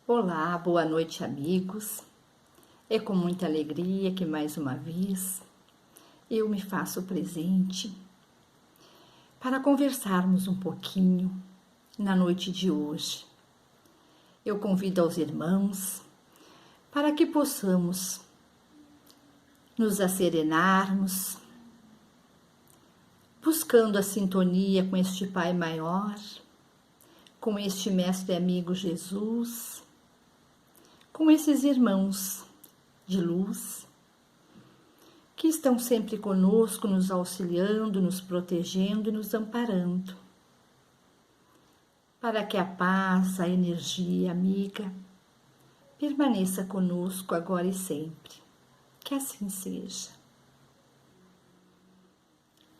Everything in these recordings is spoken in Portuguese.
Olá, boa noite, amigos. É com muita alegria que mais uma vez eu me faço presente para conversarmos um pouquinho na noite de hoje. Eu convido aos irmãos para que possamos nos asserenarmos, buscando a sintonia com este Pai maior, com este Mestre amigo Jesus, com esses irmãos de luz que estão sempre conosco, nos auxiliando, nos protegendo e nos amparando, para que a paz, a energia amiga permaneça conosco agora e sempre. Que assim seja.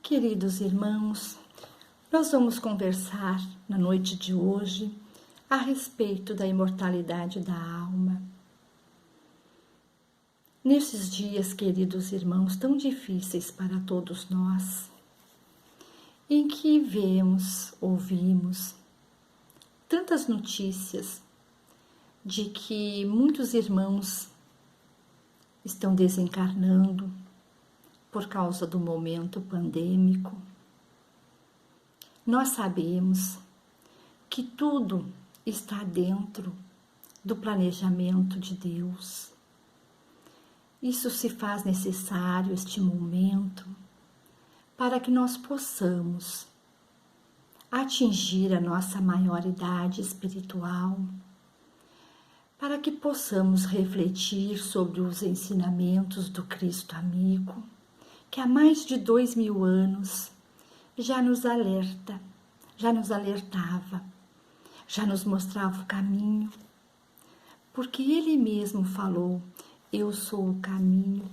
Queridos irmãos, nós vamos conversar na noite de hoje a respeito da imortalidade da alma. Nesses dias, queridos irmãos, tão difíceis para todos nós, em que vemos, ouvimos tantas notícias de que muitos irmãos estão desencarnando por causa do momento pandêmico, nós sabemos que tudo está dentro do planejamento de Deus. Isso se faz necessário, este momento, para que nós possamos atingir a nossa maioridade espiritual, para que possamos refletir sobre os ensinamentos do Cristo amigo, que há mais de 2000 anos já nos alerta, já nos alertava, já nos mostrava o caminho, porque Ele mesmo falou: eu sou o caminho,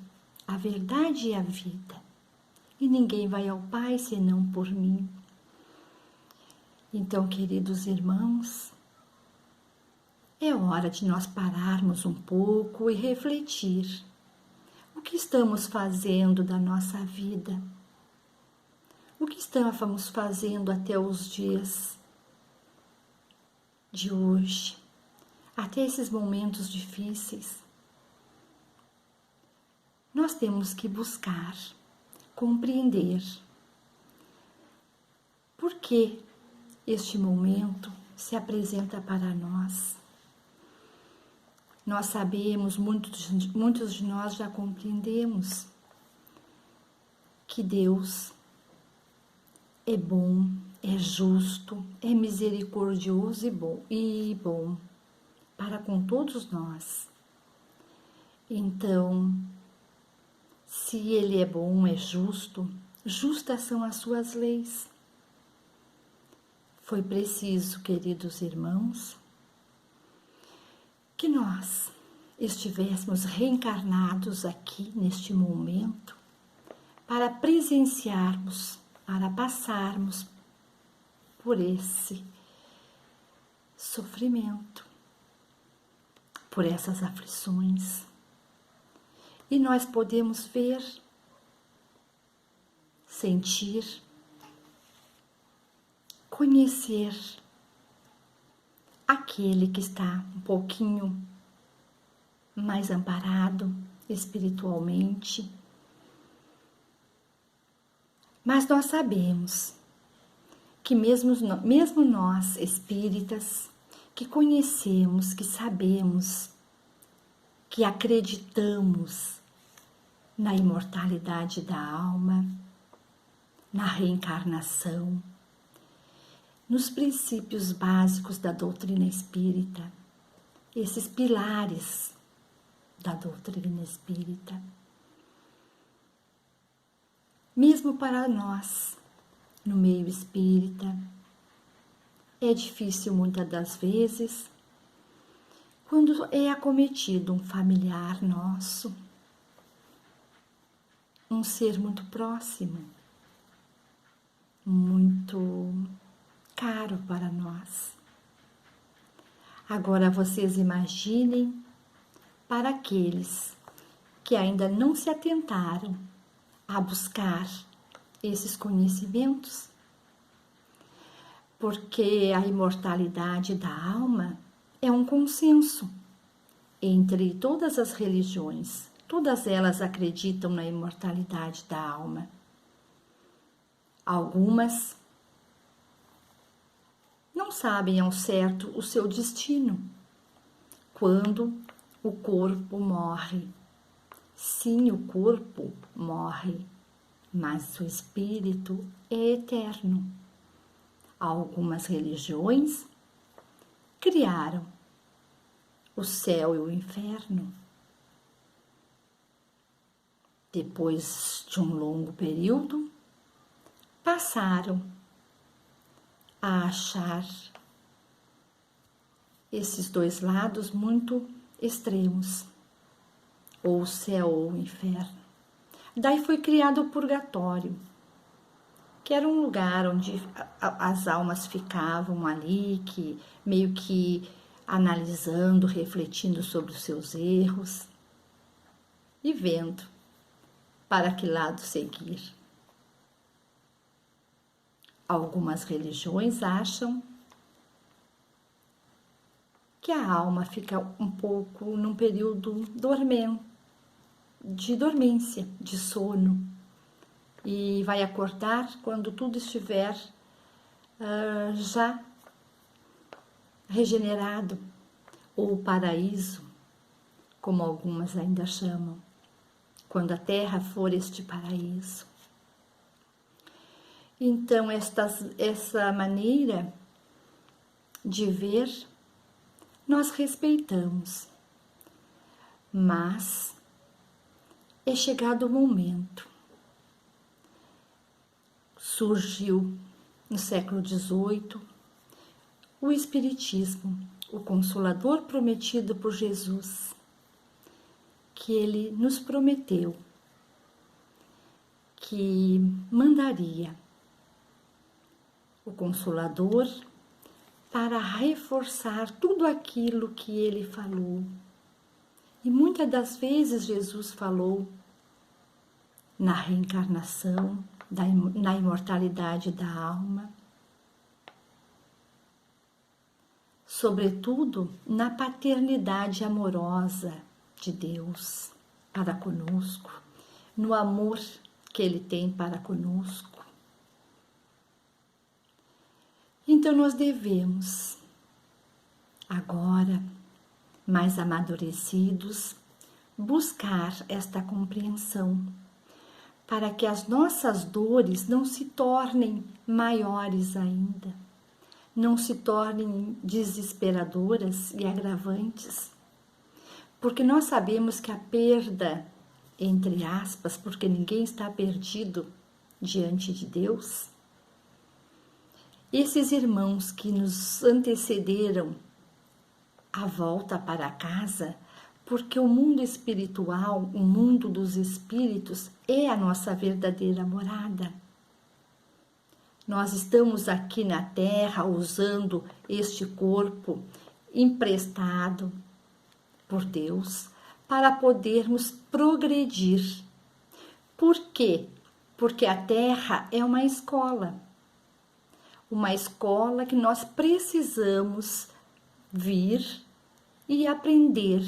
a verdade e a vida, e ninguém vai ao Pai senão por mim. Então, queridos irmãos, é hora de nós pararmos um pouco e refletir. O que estamos fazendo da nossa vida? O que estamos fazendo até os dias de hoje, até esses momentos difíceis? Nós temos que buscar, compreender por que este momento se apresenta para nós. Nós sabemos, muitos de nós já compreendemos que Deus é bom, é justo, é misericordioso e bom para com todos nós. Então, se Ele é bom, é justo, justas são as suas leis. Foi preciso, queridos irmãos, que nós estivéssemos reencarnados aqui neste momento para presenciarmos, para passarmos por esse sofrimento, por essas aflições. E nós podemos ver, sentir, conhecer aquele que está um pouquinho mais amparado espiritualmente. Mas nós sabemos que mesmo nós espíritas, que conhecemos, que sabemos, que acreditamos na imortalidade da alma, na reencarnação, nos princípios básicos da doutrina espírita, esses pilares da doutrina espírita. Mesmo para nós, no meio espírita, é difícil muitas das vezes, quando é acometido um familiar nosso, um ser muito próximo, muito caro para nós. Agora vocês imaginem para aqueles que ainda não se atentaram a buscar esses conhecimentos, porque a imortalidade da alma é um consenso entre todas as religiões. Todas elas acreditam na imortalidade da alma. Algumas não sabem ao certo o seu destino quando o corpo morre. Sim, o corpo morre, mas o espírito é eterno. Algumas religiões criaram o céu e o inferno. Depois de um longo período, passaram a achar esses dois lados muito extremos, ou o céu ou o inferno. Daí foi criado o purgatório, que era um lugar onde as almas ficavam ali, que meio que analisando, refletindo sobre os seus erros e vendo para que lado seguir. Algumas religiões acham que a alma fica um pouco num período de dormência, de sono, e vai acordar quando tudo estiver já regenerado, ou paraíso, como algumas ainda chamam, quando a terra for este paraíso. Então, essa maneira de ver, nós respeitamos, mas é chegado o momento. Surgiu no século XVIII o Espiritismo, o Consolador prometido por Jesus, que ele nos prometeu que mandaria o Consolador para reforçar tudo aquilo que ele falou. E muitas das vezes Jesus falou na reencarnação, na imortalidade da alma, sobretudo na paternidade amorosa de Deus para conosco, no amor que Ele tem para conosco. Então nós devemos, agora, mais amadurecidos, buscar esta compreensão, para que as nossas dores não se tornem maiores ainda, não se tornem desesperadoras e agravantes, porque nós sabemos que a perda, entre aspas, porque ninguém está perdido diante de Deus, esses irmãos que nos antecederam a volta para casa, porque o mundo espiritual, o mundo dos espíritos, é a nossa verdadeira morada. Nós estamos aqui na Terra usando este corpo emprestado por Deus para podermos progredir. Por quê? Porque a Terra é uma escola que nós precisamos vir e aprender.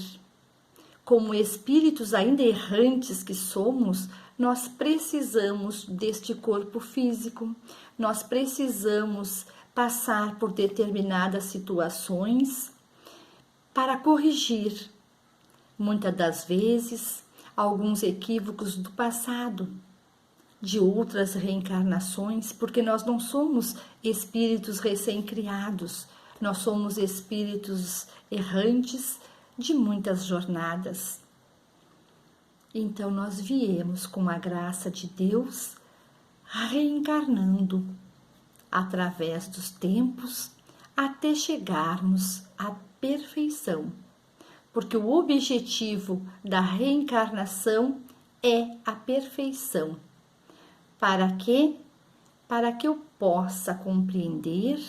Como espíritos ainda errantes que somos, nós precisamos deste corpo físico, nós precisamos passar por determinadas situações para corrigir, muitas das vezes, alguns equívocos do passado, de outras reencarnações, porque nós não somos espíritos recém-criados, nós somos espíritos errantes de muitas jornadas. Então nós viemos com a graça de Deus reencarnando através dos tempos até chegarmos à perfeição, porque o objetivo da reencarnação é a perfeição. Para quê? Para que eu possa compreender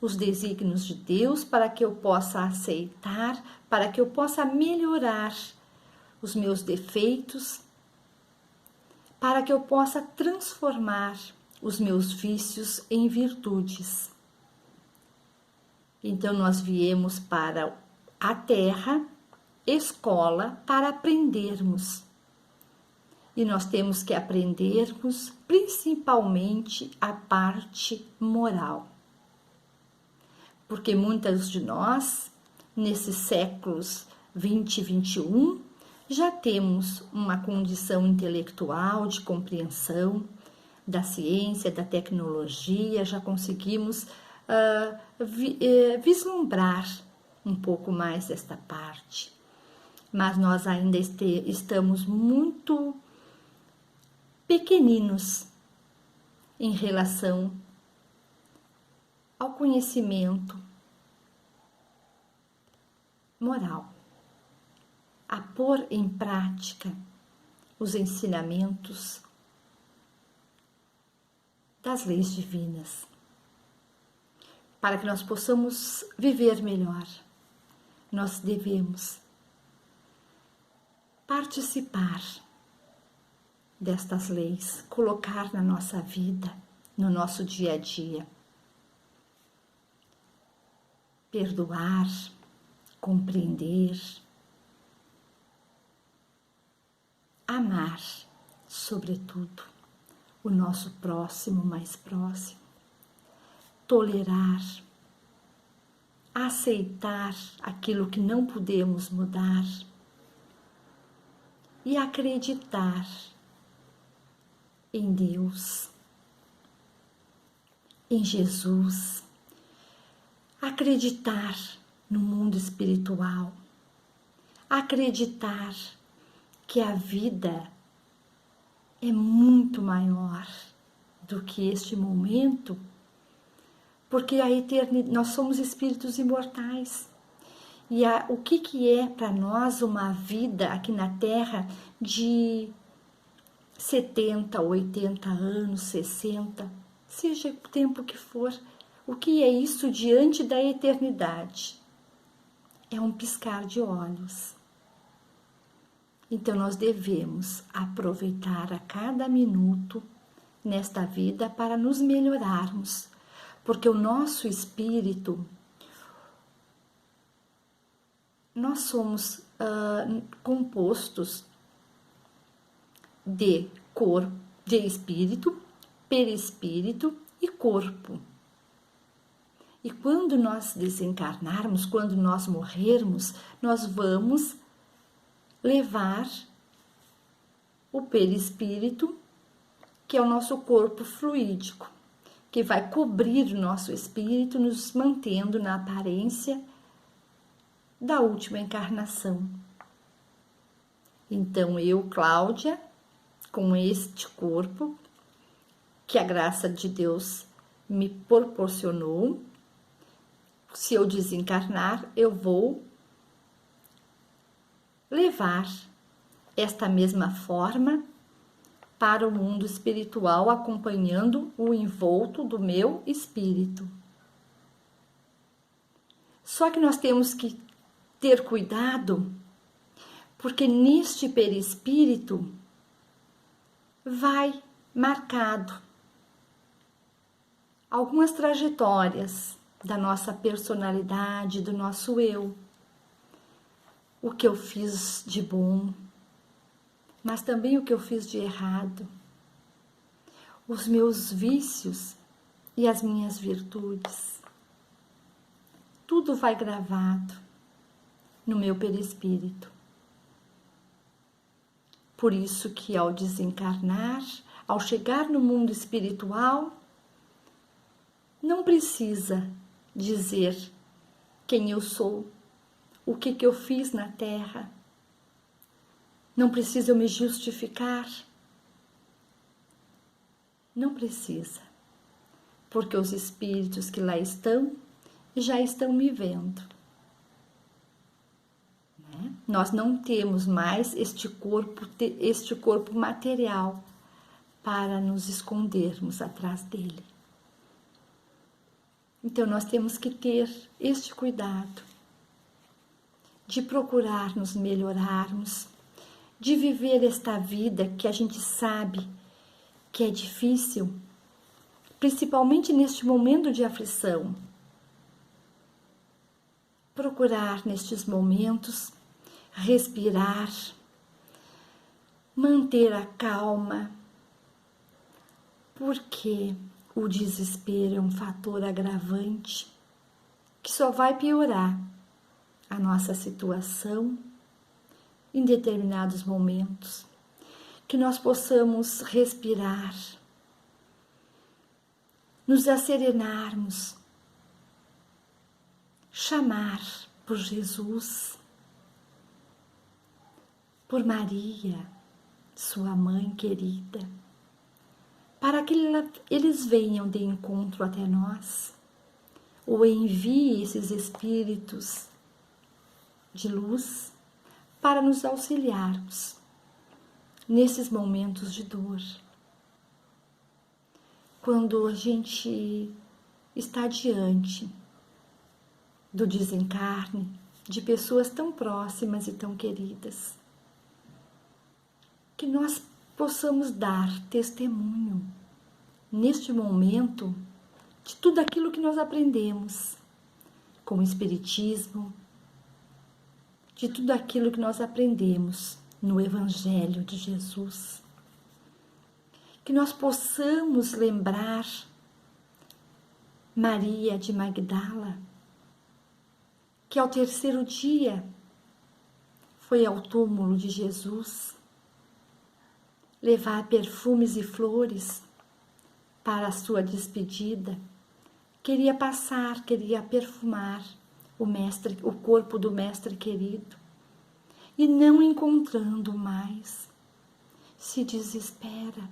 os desígnios de Deus, para que eu possa aceitar, para que eu possa melhorar os meus defeitos, para que eu possa transformar os meus vícios em virtudes. Então nós viemos para a Terra, escola, para aprendermos. E nós temos que aprendermos principalmente a parte moral. Porque muitas de nós, nesses séculos 20 e 21, já temos uma condição intelectual de compreensão da ciência, da tecnologia, já conseguimos vislumbrar um pouco mais desta parte. Mas nós ainda estamos muito pequeninos em relação ao conhecimento moral, a pôr em prática os ensinamentos das leis divinas, para que nós possamos viver melhor. Nós devemos participar destas leis, colocar na nossa vida, no nosso dia a dia. Perdoar, compreender, amar, sobretudo, o nosso próximo mais próximo, tolerar, aceitar aquilo que não podemos mudar e acreditar em Deus, em Jesus, acreditar no mundo espiritual, acreditar que a vida é muito maior do que este momento, porque a eternidade, nós somos espíritos imortais. E o que é para nós uma vida aqui na Terra de 70, 80 anos, 60, seja o tempo que for, o que é isso diante da eternidade? É um piscar de olhos. Então nós devemos aproveitar a cada minuto nesta vida para nos melhorarmos, porque o nosso espírito, nós somos compostos de corpo, de espírito, perispírito e corpo. E quando nós desencarnarmos, quando nós morrermos, nós vamos levar o perispírito, que é o nosso corpo fluídico, que vai cobrir o nosso espírito, nos mantendo na aparência da última encarnação. Então eu, Cláudia, com este corpo que a graça de Deus me proporcionou, se eu desencarnar, eu vou levar esta mesma forma para o mundo espiritual, acompanhando o envolto do meu espírito. Só que nós temos que ter cuidado, porque neste perispírito vai marcado algumas trajetórias da nossa personalidade, do nosso eu. O que eu fiz de bom, mas também o que eu fiz de errado, os meus vícios e as minhas virtudes. Tudo vai gravado no meu perispírito. Por isso que ao desencarnar, ao chegar no mundo espiritual, não precisa dizer quem eu sou, o que eu fiz na Terra. Não precisa eu me justificar. Não precisa, porque os espíritos que lá estão já estão me vendo. Né? Nós não temos mais este corpo material para nos escondermos atrás dele. Então nós temos que ter este cuidado de procurar nos melhorarmos, de viver esta vida que a gente sabe que é difícil, principalmente neste momento de aflição. procurar nestes momentos respirar, manter a calma, porque o desespero é um fator agravante que só vai piorar a nossa situação em determinados momentos. Que nós possamos respirar, nos asserenarmos, chamar por Jesus, por Maria, sua mãe querida, para que eles venham de encontro até nós, ou envie esses espíritos de luz para nos auxiliarmos nesses momentos de dor. Quando a gente está diante do desencarne de pessoas tão próximas e tão queridas, que nós possamos dar testemunho neste momento de tudo aquilo que nós aprendemos com o Espiritismo, de tudo aquilo que nós aprendemos no Evangelho de Jesus. Que nós possamos lembrar Maria de Magdala, que ao terceiro dia foi ao túmulo de Jesus levar perfumes e flores para a sua despedida. Queria perfumar o corpo do mestre querido, e não encontrando mais, se desespera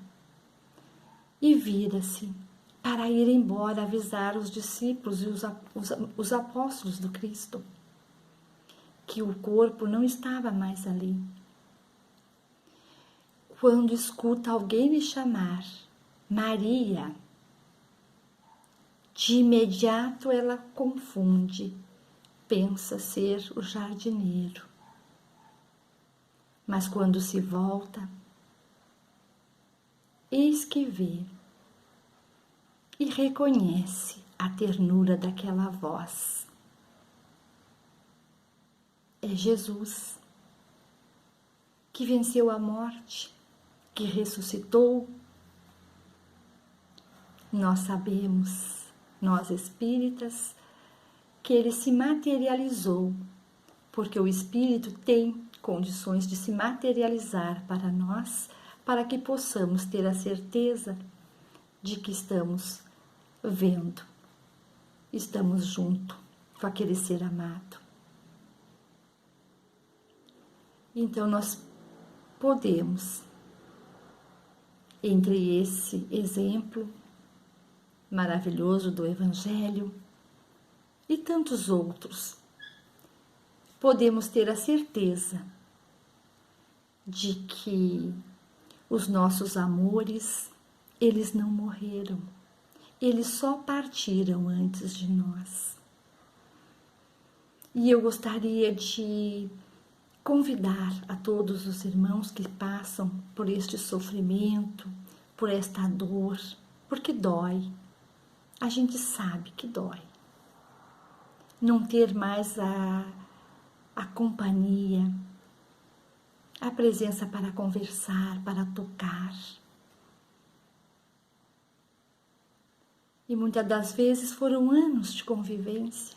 e vira-se para ir embora avisar os discípulos e os apóstolos do Cristo que o corpo não estava mais ali. Quando escuta alguém lhe chamar Maria, de imediato ela confunde, pensa ser o jardineiro. Mas quando se volta, eis que vê e reconhece a ternura daquela voz. É Jesus, que venceu a morte, que ressuscitou. Nós sabemos, nós espíritas, que ele se materializou, porque o espírito tem condições de se materializar para nós, para que possamos ter a certeza de que estamos vendo, estamos junto com aquele ser amado. Então nós podemos, entre esse exemplo maravilhoso do Evangelho e tantos outros, podemos ter a certeza de que os nossos amores, eles não morreram, eles só partiram antes de nós. E eu gostaria de convidar a todos os irmãos que passam por este sofrimento, por esta dor, porque dói, a gente sabe que dói. Não ter mais a companhia, a presença para conversar, para tocar. E muitas das vezes foram anos de convivência,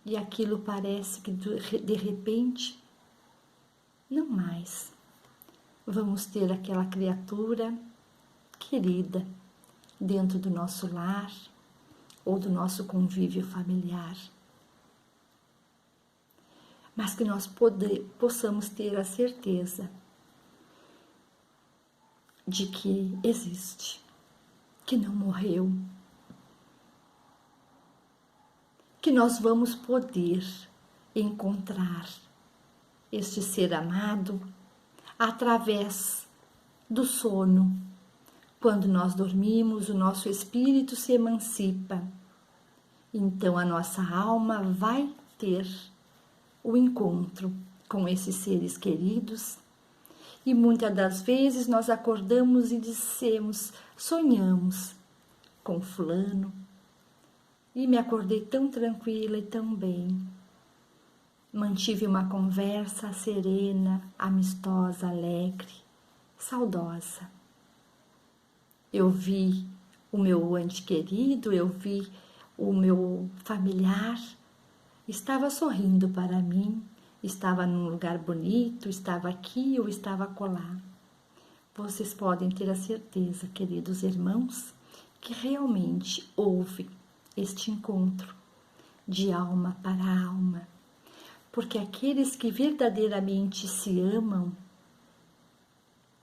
e aquilo parece que de repente, não mais. Vamos ter aquela criatura querida dentro do nosso lar ou do nosso convívio familiar. Mas que nós possamos ter a certeza de que existe, que não morreu, que nós vamos poder encontrar este ser amado através do sono. Quando nós dormimos, o nosso espírito se emancipa. Então a nossa alma vai ter o encontro com esses seres queridos. E muitas das vezes nós acordamos e dissemos, sonhamos com fulano, e me acordei tão tranquila e tão bem. mantive uma conversa serena, amistosa, alegre, saudosa. Eu vi o meu ente querido, eu vi o meu familiar, estava sorrindo para mim, estava num lugar bonito, estava aqui ou estava acolá. Vocês podem ter a certeza, queridos irmãos, que realmente houve este encontro de alma para alma, porque aqueles que verdadeiramente se amam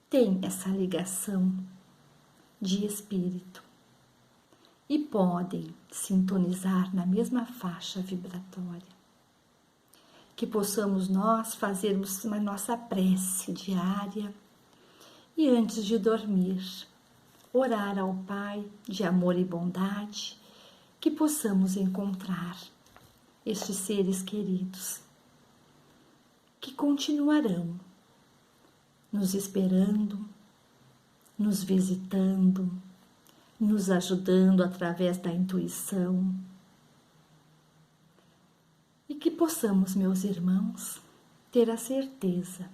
têm essa ligação de espírito e podem sintonizar na mesma faixa vibratória. Que possamos nós fazermos uma nossa prece diária e antes de dormir, orar ao Pai de amor e bondade, que possamos encontrar estes seres queridos que continuarão nos esperando, nos visitando, nos ajudando através da intuição. E que possamos, meus irmãos, ter a certeza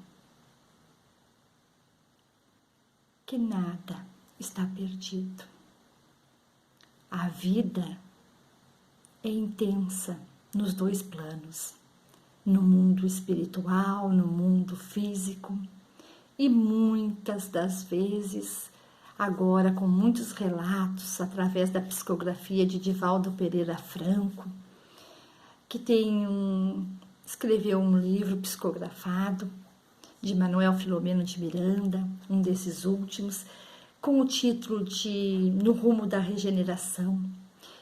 que nada está perdido. A vida é intensa nos dois planos, no mundo espiritual, no mundo físico, e muitas das vezes, agora com muitos relatos, através da psicografia de Divaldo Pereira Franco, que escreveu um livro psicografado, de Manuel Filomeno de Miranda, um desses últimos, com o título de No Rumo da Regeneração.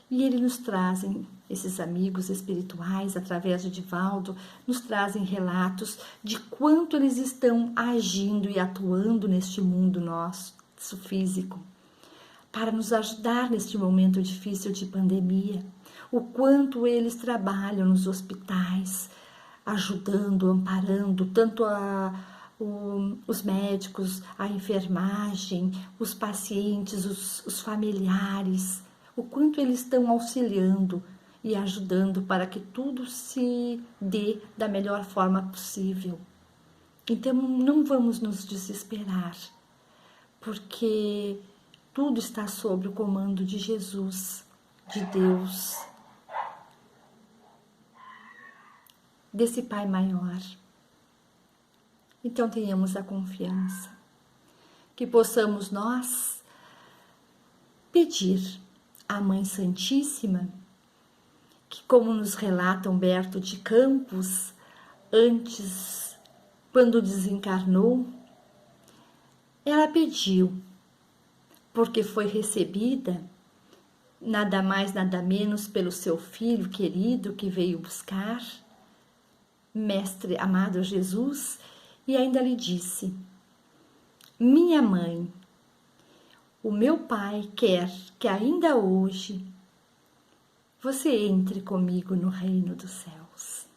E ele nos trazem, esses amigos espirituais, através de Divaldo, nos trazem relatos de quanto eles estão agindo e atuando neste mundo nosso físico, para nos ajudar neste momento difícil de pandemia, o quanto eles trabalham nos hospitais, ajudando, amparando tanto os médicos, a enfermagem, os pacientes, os familiares, o quanto eles estão auxiliando e ajudando para que tudo se dê da melhor forma possível. Então não vamos nos desesperar, porque tudo está sob o comando de Jesus, de Deus, desse Pai maior. Então tenhamos a confiança, que possamos nós pedir à Mãe Santíssima, que, como nos relata Humberto de Campos, antes, quando desencarnou, ela pediu, porque foi recebida nada mais, nada menos pelo seu filho querido que veio buscar, Mestre amado Jesus, e ainda lhe disse: minha mãe, o meu Pai quer que ainda hoje você entre comigo no reino dos céus.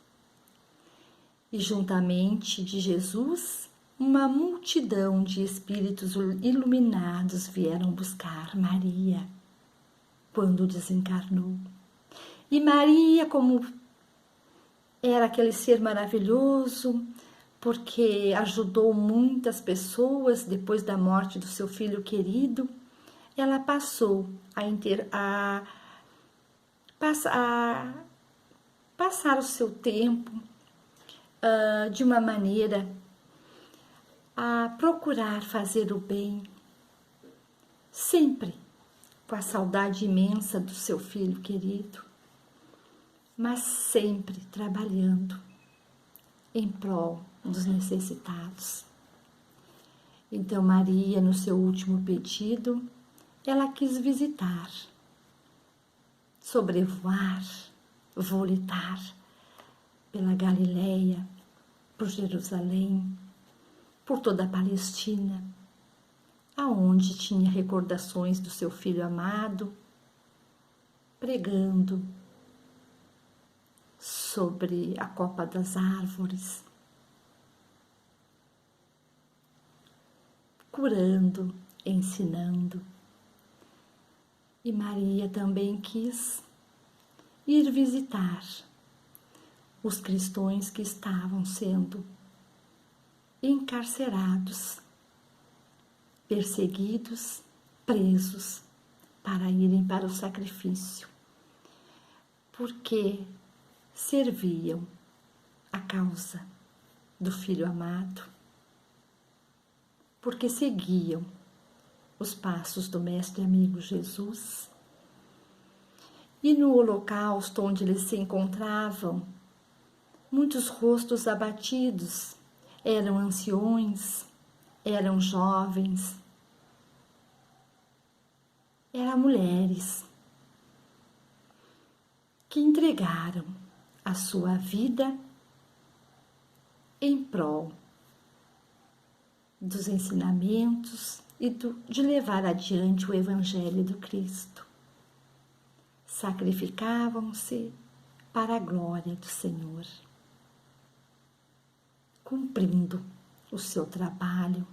E juntamente de Jesus, uma multidão de espíritos iluminados vieram buscar Maria quando desencarnou. E Maria, como era aquele ser maravilhoso, porque ajudou muitas pessoas depois da morte do seu filho querido, ela passou a passar o seu tempo de uma maneira a procurar fazer o bem, sempre com a saudade imensa do seu filho querido, mas sempre trabalhando em prol dos necessitados. Então Maria, no seu último pedido, ela quis visitar, sobrevoar, volitar pela Galileia, por Jerusalém, por toda a Palestina, aonde tinha recordações do seu filho amado, pregando sobre a copa das árvores, curando, ensinando. E Maria também quis ir visitar os cristãos que estavam sendo encarcerados, perseguidos, presos para irem para o sacrifício, porque serviam a causa do Filho amado, porque seguiam os passos do Mestre amigo Jesus. E no holocausto onde eles se encontravam, muitos rostos abatidos, eram anciões, eram jovens, eram mulheres que entregaram a sua vida em prol dos ensinamentos e de levar adiante o Evangelho do Cristo. Sacrificavam-se para a glória do Senhor, cumprindo o seu trabalho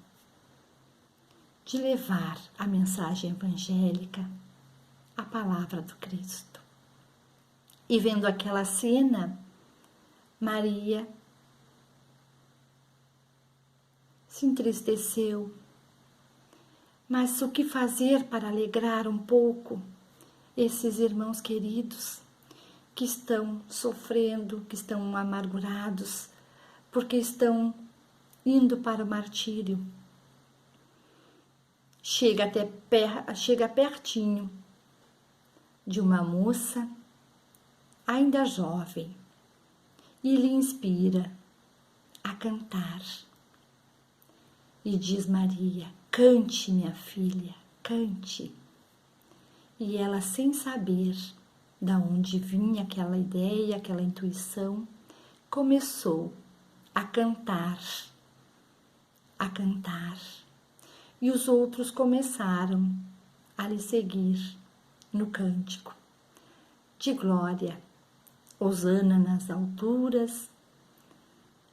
de levar a mensagem evangélica, a palavra do Cristo. E vendo aquela cena, Maria se entristeceu. Mas o que fazer para alegrar um pouco esses irmãos queridos que estão sofrendo, que estão amargurados, porque estão indo para o martírio? Chega pertinho de uma moça ainda jovem e lhe inspira a cantar. E diz Maria: cante, minha filha, cante. E ela, sem saber de onde vinha aquela ideia, aquela intuição, começou a cantar, a cantar. E os outros começaram a lhe seguir no cântico de glória, hosana nas alturas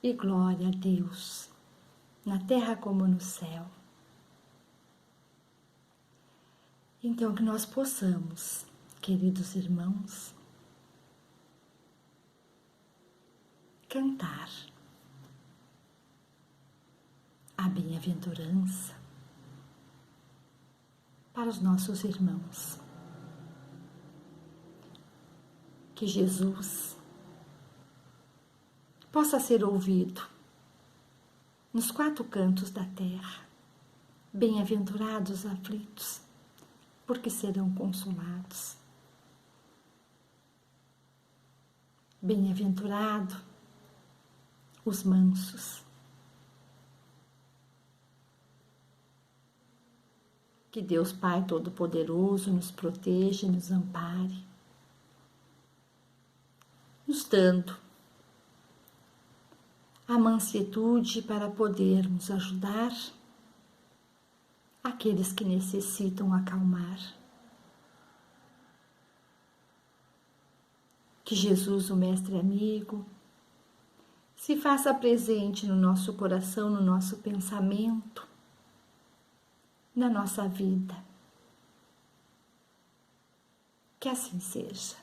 e glória a Deus, na terra como no céu. Então, que nós possamos, queridos irmãos, cantar a bem-aventurança para os nossos irmãos. Que Jesus possa ser ouvido nos quatro cantos da terra. Bem-aventurados os aflitos, porque serão consolados. Bem-aventurado os mansos. Que Deus Pai Todo-Poderoso nos proteja e nos ampare, nos dando a mansuetude para podermos ajudar aqueles que necessitam acalmar. Que Jesus, o Mestre amigo, se faça presente no nosso coração, no nosso pensamento, na nossa vida. Que assim seja.